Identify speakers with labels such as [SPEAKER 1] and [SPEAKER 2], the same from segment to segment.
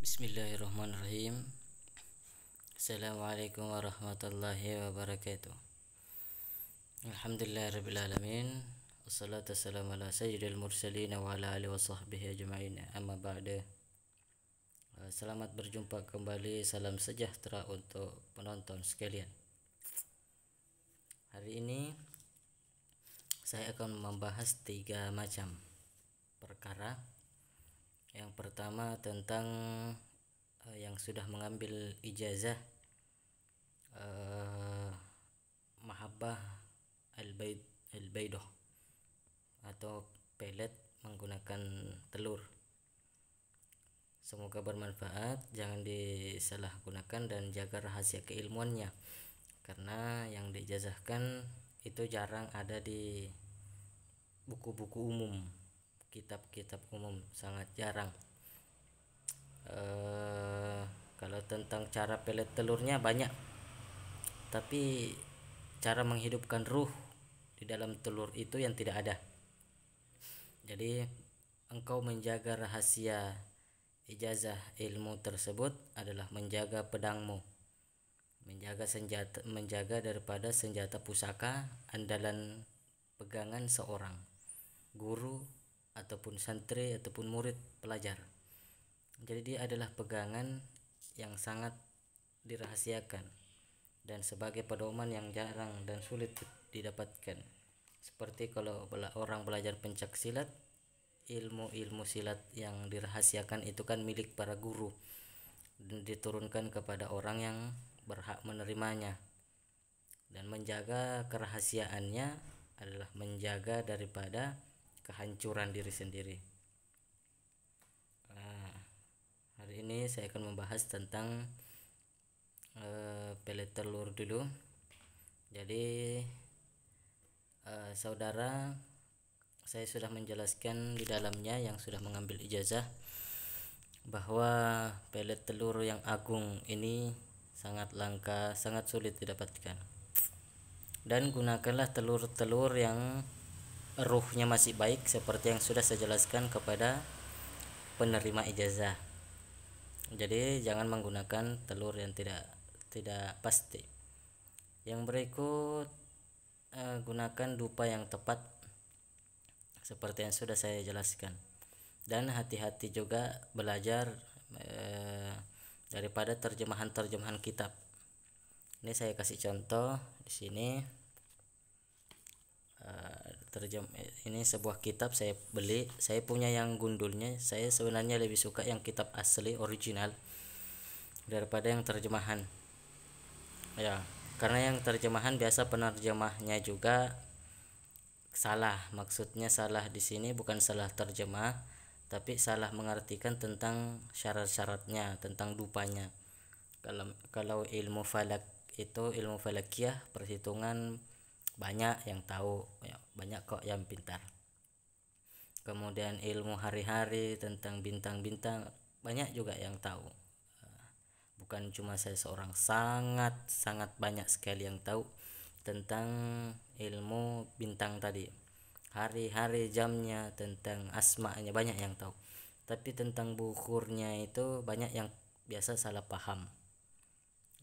[SPEAKER 1] Bismillahirrahmanirrahim. Assalamualaikum warahmatullahi wabarakatuh. Alhamdulillahirrabbilalamin. Wassalatu wassalamu ala sayyidil mursalin wa ala alihi wa sahbihi ajma'in. Amma ba'da. Selamat berjumpa kembali. Salam sejahtera untuk penonton sekalian. Hari ini saya akan membahas 3 macam perkara. Yang pertama tentang yang sudah mengambil ijazah mahabbah al-baidah atau pelet menggunakan telur. Semoga bermanfaat, jangan disalahgunakan dan jaga rahasia keilmuannya, karena yang diijazahkan itu jarang ada di buku-buku umum, kitab-kitab umum, sangat jarang. Kalau tentang cara pelet telurnya banyak, tapi cara menghidupkan ruh di dalam telur itu yang tidak ada. Jadi engkau menjaga rahasia ijazah ilmu tersebut adalah menjaga pedangmu, menjaga daripada senjata pusaka andalan pegangan seorang guru ataupun santri ataupun murid pelajar. Jadi dia adalah pegangan yang sangat dirahasiakan dan sebagai pedoman yang jarang dan sulit didapatkan. Seperti kalau orang belajar pencak silat, ilmu-ilmu silat yang dirahasiakan itu kan milik para guru dan diturunkan kepada orang yang berhak menerimanya. Dan menjaga kerahasiaannya adalah menjaga daripada kehancuran diri sendiri. Hari ini saya akan membahas tentang pelet telur dulu. Jadi saudara, saya sudah menjelaskan di dalamnya yang sudah mengambil ijazah bahwa pelet telur yang agung ini sangat langka, sangat sulit didapatkan. Dan gunakanlah telur-telur yang ruhnya masih baik seperti yang sudah saya jelaskan kepada penerima ijazah. Jadi jangan menggunakan telur yang tidak pasti. Yang berikut, gunakan dupa yang tepat seperti yang sudah saya jelaskan. Dan hati-hati juga belajar daripada terjemahan kitab. Ini saya kasih contoh di sini. Ini sebuah kitab saya beli. Saya punya yang gundulnya. Saya sebenarnya lebih suka yang kitab asli original daripada yang terjemahan. Ya, karena yang terjemahan biasa penerjemahnya juga salah. Maksudnya salah di sini bukan salah terjemah, tapi salah mengartikan tentang syarat-syaratnya, tentang dupanya. Kalau ilmu falak itu, ilmu falakiyah, perhitungan, banyak yang tahu ya, banyak kok yang pintar. Kemudian ilmu hari-hari tentang bintang-bintang banyak juga yang tahu. Bukan cuma saya seorang, sangat banyak sekali yang tahu tentang ilmu bintang tadi, hari-hari, jamnya, tentang asma'nya banyak yang tahu. Tapi tentang bukurnya itu banyak yang biasa salah paham.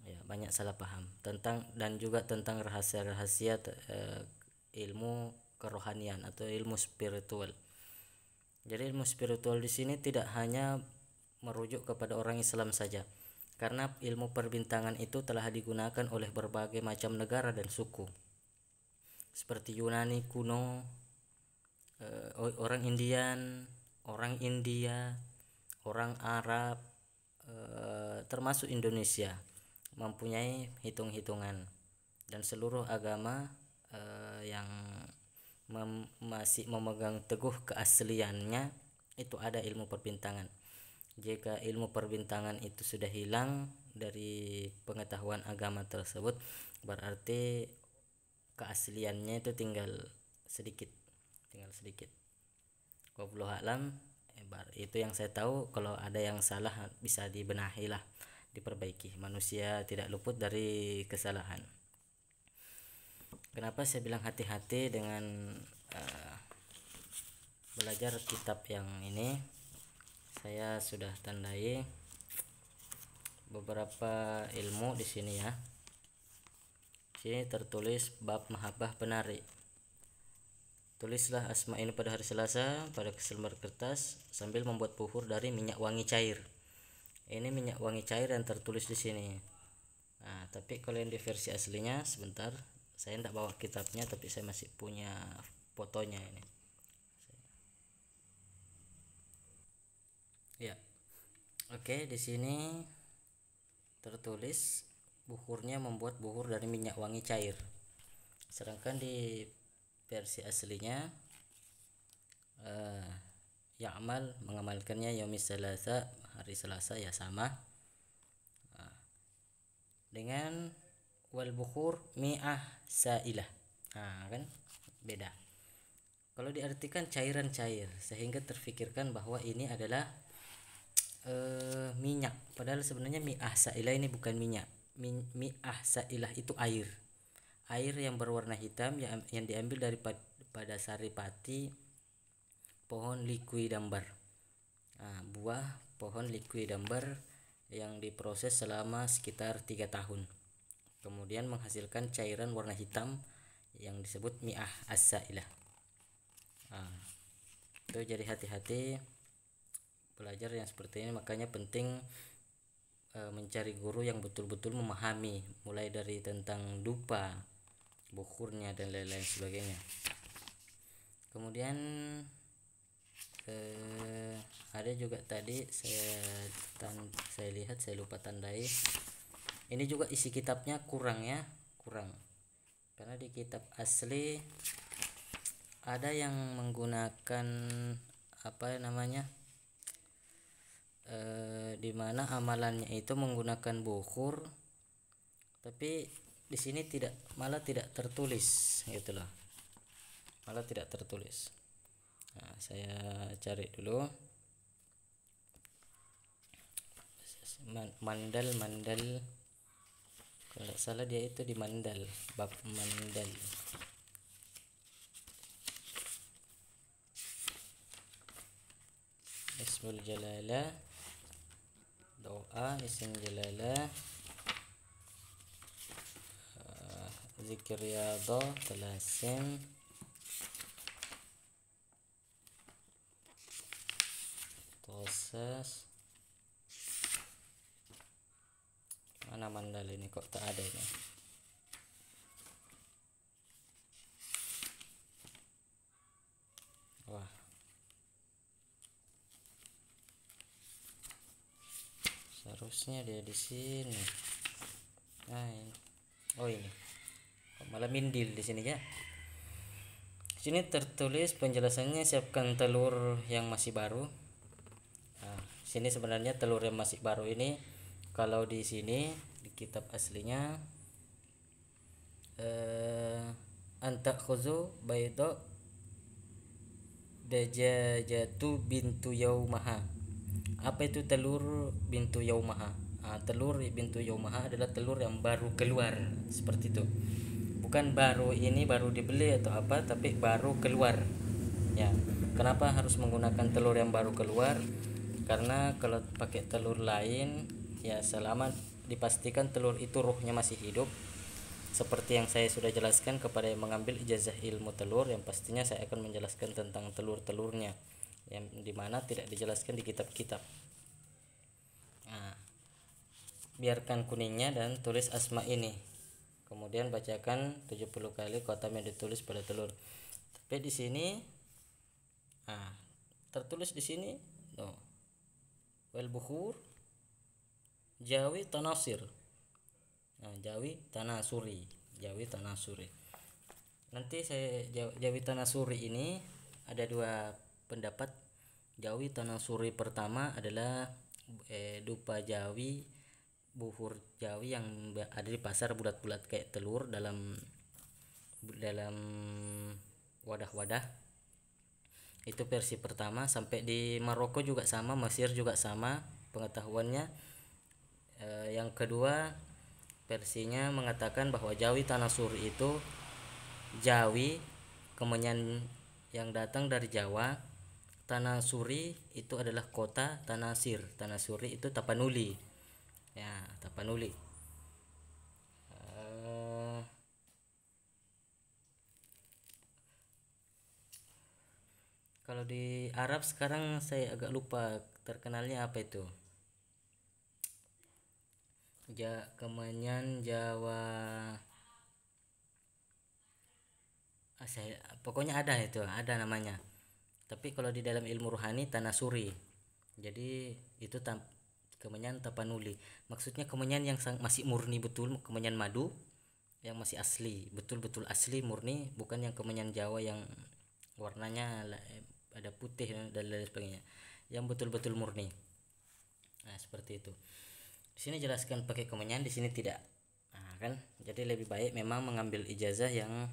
[SPEAKER 1] Ya, banyak salah paham tentang, dan juga tentang rahasia-rahasia ilmu kerohanian atau ilmu spiritual. Jadi ilmu spiritual di sini tidak hanya merujuk kepada orang Islam saja, karena ilmu perbintangan itu telah digunakan oleh berbagai macam negara dan suku, seperti Yunani kuno, orang Indian, orang India, orang Arab, termasuk Indonesia mempunyai hitung-hitungan. Dan seluruh agama yang masih memegang teguh keasliannya itu ada ilmu perbintangan. Jika ilmu perbintangan itu sudah hilang dari pengetahuan agama tersebut, berarti keasliannya itu tinggal sedikit. Wallahu a'lam. Itu yang saya tahu. Kalau ada yang salah bisa dibenahi lah, diperbaiki. Manusia tidak luput dari kesalahan. Kenapa saya bilang hati-hati dengan belajar kitab yang ini? Saya sudah tandai beberapa ilmu di sini ya. Sini tertulis bab mahabbah penarik. Tulislah asma ini pada hari Selasa pada selembar kertas sambil membuat buhur dari minyak wangi cair. Ini minyak wangi cair yang tertulis di sini. Nah, tapi kalau yang di versi aslinya, sebentar, saya tidak bawa kitabnya, tapi saya masih punya fotonya ini. Ya, oke, di sini tertulis buhurnya membuat buhur dari minyak wangi cair. Sedangkan di versi aslinya ya'mal mengamalkannya yaumis salasa, hari Selasa ya sama. Dengan wal bukhur mi'ah sa'ilah. Nah, kan beda. Kalau diartikan cairan cair sehingga terfikirkan bahwa ini adalah minyak, padahal sebenarnya mi'ah sa'ilah ini bukan minyak. Mi'ah sa'ilah itu air yang berwarna hitam yang diambil dari pada saripati pohon liquidambar. Nah, buah pohon liquidambar yang diproses selama sekitar 3 tahun, kemudian menghasilkan cairan warna hitam yang disebut mi'ah as-sa'ilah. Nah, itu jadi hati-hati belajar yang seperti ini, makanya penting mencari guru yang betul-betul memahami, mulai dari tentang dupa, bukhurnya dan lain-lain sebagainya. Kemudian ada juga tadi saya lihat, saya lupa tandai. Ini juga isi kitabnya kurang ya, karena di kitab asli ada yang menggunakan apa namanya, dimana amalannya itu menggunakan bukhur, tapi di sini malah tidak tertulis gitu loh, malah tidak tertulis. Nah, saya cari dulu. Mandal kalau tidak salah dia itu di mandal, bab mandal. Ismul jalalah, doa isim jalalah, zikir riyadhah, talasim, tosas. Mana mandal ini, kok tak ada ini? Wah, seharusnya dia di sini. Nah, ini. Oh ini, kok malah mindil di sini ya? Sini tertulis penjelasannya, siapkan telur yang masih baru. Nah, sini sebenarnya telur yang masih baru ini, kalau di sini di kitab aslinya anta khuzu baydo dajajatu bintu yaumaha. Apa itu telur bintu yaumaha? Telur bintu yaumaha adalah telur yang baru keluar, seperti itu. Bukan baru ini baru dibeli atau apa, tapi baru keluar ya. Kenapa harus menggunakan telur yang baru keluar? Karena kalau pakai telur lain ya, selama dipastikan telur itu ruhnya masih hidup, seperti yang saya sudah jelaskan kepada yang mengambil ijazah ilmu telur, yang pastinya saya akan menjelaskan tentang telur-telurnya yang dimana tidak dijelaskan di kitab-kitab. Nah, biarkan kuningnya dan tulis asma ini, kemudian bacakan 70 kali khotam yang ditulis pada telur. Tapi di sini tertulis di sini wal bukhur jawi tanasir. Jawi tanasuri. Nanti saya jawi tanasuri ini ada dua pendapat. Jawi tanasuri pertama adalah dupa jawi, buhur jawi yang ada di pasar, bulat-bulat kayak telur dalam wadah-wadah. Itu versi pertama. Sampai di Maroko juga sama, Mesir juga sama pengetahuannya. Yang kedua versinya mengatakan bahwa jawi tanasuri itu jawi kemenyan yang datang dari Jawa. Tanasuri itu adalah kota Tanasir. Tanasuri itu Tapanuli. ya, Tapanuli. Eh, Kalau di Arab sekarang saya agak lupa terkenalnya apa itu. Kemenyan Jawa, saya pokoknya ada itu, ada namanya. Tapi kalau di dalam ilmu rohani tanah suri. Jadi itu kemenyan Tapanuli. Maksudnya kemenyan yang masih murni betul, kemenyan madu yang masih asli, betul-betul asli murni, bukan yang kemenyan Jawa yang warnanya ada putih dan lain sebagainya. Yang betul-betul murni. Nah, seperti itu. Di sini jelaskan pakai kemenyan, di sini tidak. Nah, kan? Jadi lebih baik memang mengambil ijazah yang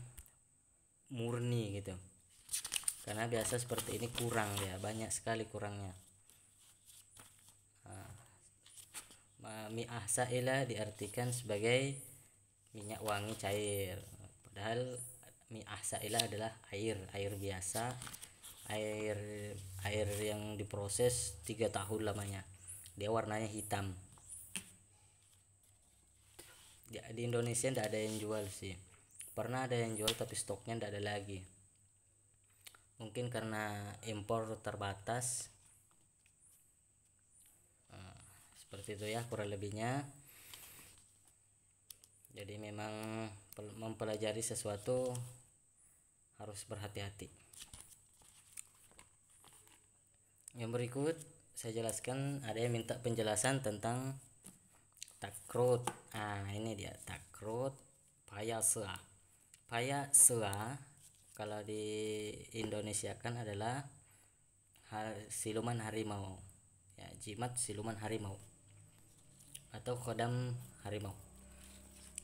[SPEAKER 1] murni gitu. Karena biasa seperti ini kurang ya, banyak sekali kurangnya. Mi'ah sa'ila diartikan sebagai minyak wangi cair. Padahal mi'ah sa'ila adalah air biasa, air air yang diproses 3 tahun lamanya. Dia warnanya hitam. Di Indonesia tidak ada yang jual sih. Pernah ada yang jual tapi stoknya tidak ada lagi. Mungkin karena impor terbatas. Seperti itu ya kurang lebihnya. Jadi memang mempelajari sesuatu harus berhati-hati. Yang berikut saya jelaskan, ada yang minta penjelasan tentang takrut. Ini dia takrut payasea. Payasea kalau di Indonesia kan adalah siluman harimau. Ya, jimat siluman harimau atau kodam harimau.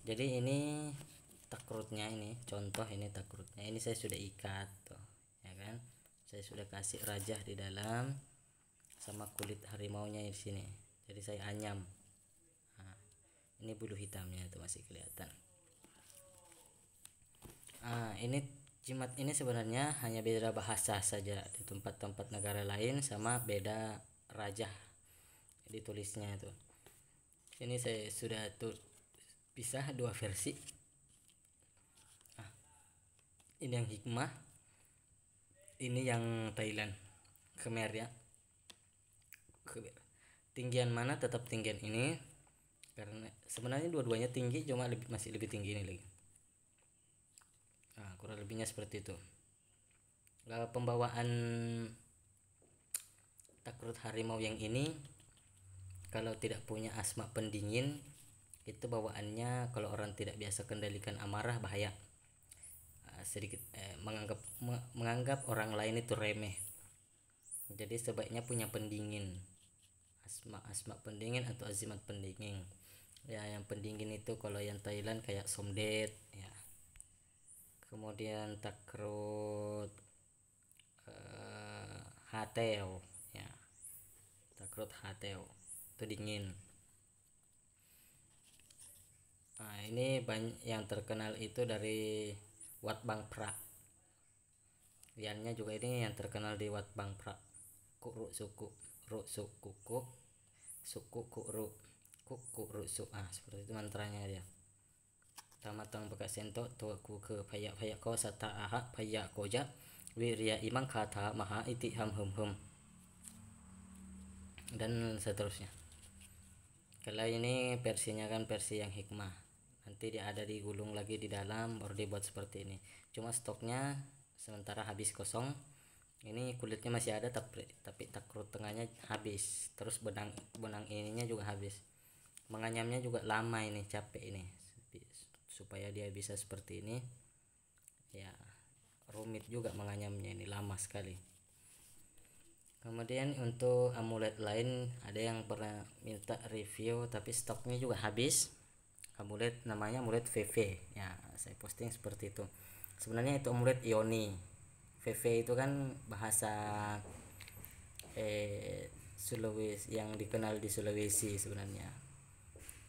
[SPEAKER 1] Jadi ini takrutnya, ini contoh, ini takrutnya. Ini saya sudah ikat tuh, ya kan? Saya sudah kasih rajah di dalam sama kulit harimaunya di sini. Jadi saya anyam. Nah, ini bulu hitamnya itu masih kelihatan. Ini jimat ini sebenarnya hanya beda bahasa saja di tempat-tempat negara lain, sama beda rajah ditulisnya itu. Ini saya sudah pisah dua versi. Ini yang hikmah, ini yang Thailand, Khmer ya. Tinggian mana tetap tinggian ini, karena sebenarnya dua-duanya tinggi, cuma masih lebih tinggi ini lagi. Kurang lebihnya seperti itu. Pembawaan takrut harimau yang ini, kalau tidak punya asma pendingin, itu bawaannya kalau orang tidak biasa kendalikan amarah bahaya. Sedikit menganggap orang lain itu remeh. Jadi sebaiknya punya pendingin, asma pendingin atau azimat pendingin. Ya, yang pendingin itu kalau yang Thailand kayak somdet ya. Kemudian takrut hateo ya. Takrut hateo itu dingin. Ini banyak yang terkenal itu dari Wat Bang Pra. Liannya juga ini yang terkenal di Wat Bang Pra. Kuru suku, ru suku ku, suku kuru, kuru su. Seperti itu mantranya dia. Tamatang bekas sento tua ku ke payak ko sata aha payak koja wirya imang kata maha iti ham hum dan seterusnya. Kalau ini versinya kan versi yang hikmah, nanti dia ada digulung lagi di dalam baru dibuat seperti ini. Cuma stoknya sementara habis kosong. Ini kulitnya masih ada tapi takrut tengahnya habis, terus benang ininya juga habis. Menganyamnya juga lama, ini capek ini supaya dia bisa seperti ini ya, rumit juga menganyamnya, ini lama sekali. Kemudian untuk amulet lain, ada yang pernah minta review tapi stoknya juga habis. Amulet namanya amulet VV ya, saya posting seperti itu. Sebenarnya itu amulet Ioni. VV itu kan bahasa Sulawesi, yang dikenal di Sulawesi sebenarnya.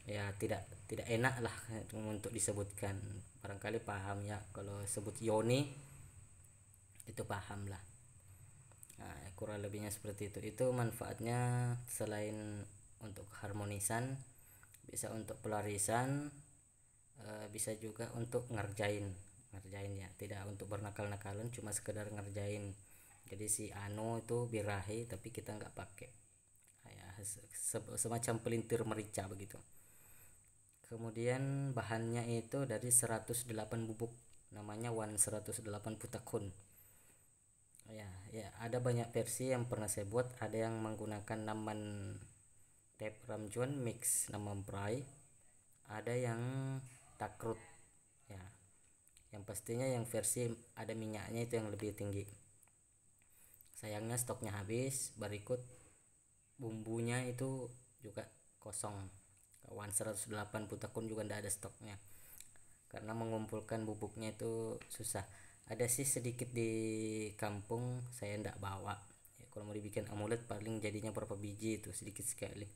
[SPEAKER 1] Ya, tidak enak lah untuk disebutkan. Barangkali paham ya, kalau sebut Yoni itu paham lah. Kurang lebihnya seperti itu. Itu manfaatnya selain untuk harmonisan, bisa untuk pelarisan, bisa juga untuk ngerjain ya, tidak untuk bernakal-nakalan, cuma sekedar ngerjain. Jadi si anu itu birahi tapi kita nggak pakai, ya, semacam pelintir merica begitu. Kemudian bahannya itu dari 108 bubuk, namanya 108 putakun. Ya, ada banyak versi yang pernah saya buat. Ada yang menggunakan naman tape ramjuan mix naman prai, ada yang takrut ya. Yang pastinya yang versi ada minyaknya itu yang lebih tinggi. Sayangnya stoknya habis, berikut bumbunya itu juga kosong. 108 putakun juga tidak ada stoknya, karena mengumpulkan bubuknya itu susah. Ada sih sedikit di kampung, saya ndak bawa ya, kalau mau dibikin amulet paling jadinya berapa biji, itu sedikit sekali.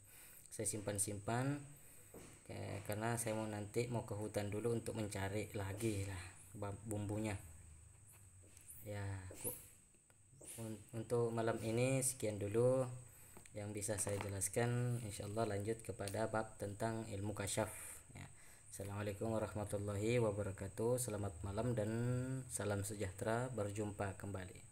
[SPEAKER 1] Saya simpan-simpan karena saya mau nanti mau ke hutan dulu untuk mencari lagi lah bumbunya ya. Untuk malam ini sekian dulu yang bisa saya jelaskan. Insyaallah lanjut kepada bab tentang ilmu kasyaf ya. Assalamualaikum warahmatullahi wabarakatuh. Selamat malam dan salam sejahtera, berjumpa kembali.